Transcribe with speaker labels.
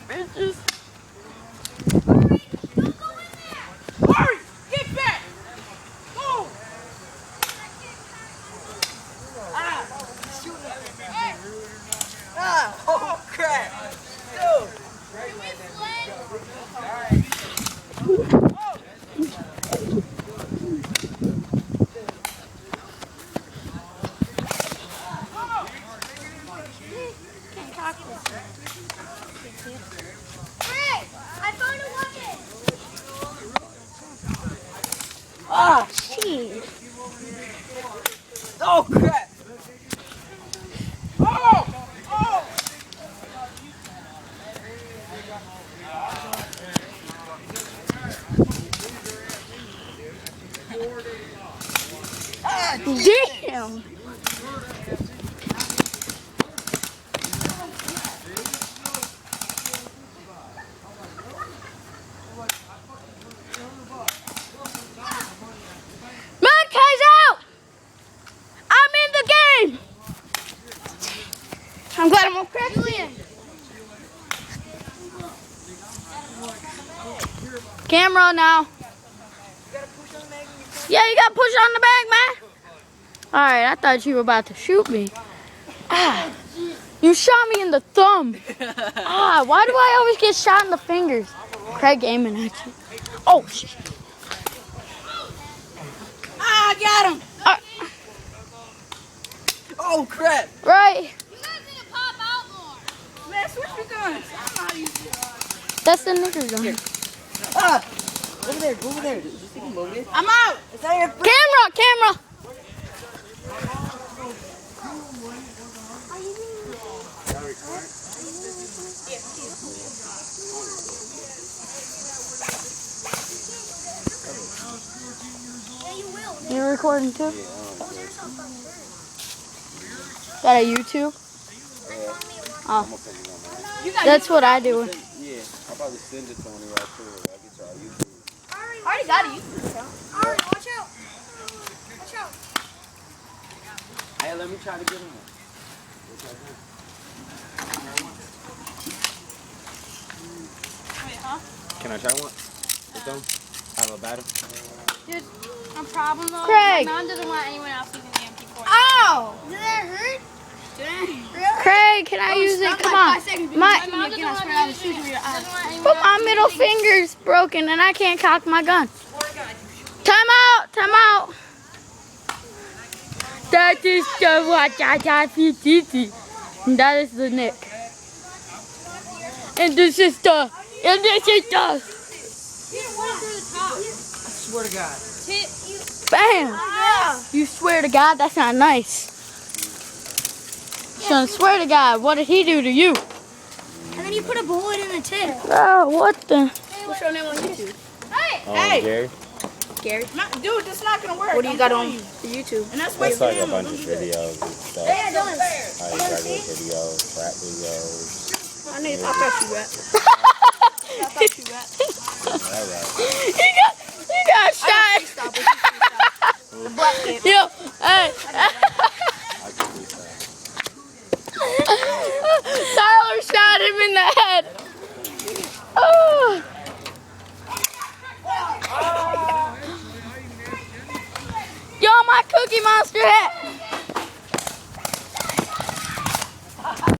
Speaker 1: bitches.
Speaker 2: Hurry! Get back! Move!
Speaker 1: Shooting at me. Oh crap. Dude. Ah, jeez. Oh crap.
Speaker 2: Oh!
Speaker 1: Damn. Monkey's out. I'm in the game. I'm glad I'm on crack. Camera now. Yeah, you gotta push on the back, man. Alright, I thought you were about to shoot me. Ah, you shot me in the thumb. Ah, why do I always get shot in the fingers? Craig aiming at you. Oh, shit.
Speaker 2: Ah, I got him! Oh, crap.
Speaker 1: Right.
Speaker 3: You guys need to pop out more.
Speaker 2: Man, switch your guns. I don't know how to use it.
Speaker 1: That's the nigger gun.
Speaker 2: Ah! Over there, over there. Just take him over there. I'm out! It's not your
Speaker 1: Camera. You're recording too? Got a YouTube? Oh. That's what I do.
Speaker 4: Yeah, I'll probably send it to one of y'all too. I'll get y'all YouTube.
Speaker 2: I already got a YouTube account.
Speaker 3: Alright, watch out. Watch out.
Speaker 4: Hey, let me try to get him one. Can I try one? With them? Have a battle?
Speaker 3: Dude, a problem though.
Speaker 1: Craig.
Speaker 3: My mom doesn't want anyone else using the MP40.
Speaker 2: Ow!
Speaker 3: Did that hurt?
Speaker 2: Dang.
Speaker 1: Craig, can I use it? Come on.
Speaker 3: My mom doesn't want to use it.
Speaker 1: But my middle finger's broken and I can't cock my gun. Time out. That is the what I That is the Nick. And this is the.
Speaker 2: Swear to God.
Speaker 1: Bam! You swear to God, that's not nice. Son, swear to God, what did he do to you?
Speaker 3: And then you put a bullet in the tip.
Speaker 1: Oh, what the?
Speaker 2: What's your name on YouTube?
Speaker 3: Hey!
Speaker 2: Hey.
Speaker 4: Gary?
Speaker 2: Gary. Dude, this is not going to work.
Speaker 1: What do you got on YouTube?
Speaker 2: And that's
Speaker 4: It's like a
Speaker 2: wasting
Speaker 4: bunch of videos and stuff.
Speaker 2: Yeah, don't.
Speaker 4: Like regular videos, rap videos.
Speaker 2: I thought you rap.
Speaker 4: Alright.
Speaker 1: He got shot.
Speaker 2: The black kid.
Speaker 1: Yo, hey.
Speaker 4: I can freestyle.
Speaker 1: Tyler shot him in the head. Oh. Yo, my Cookie Monster hat.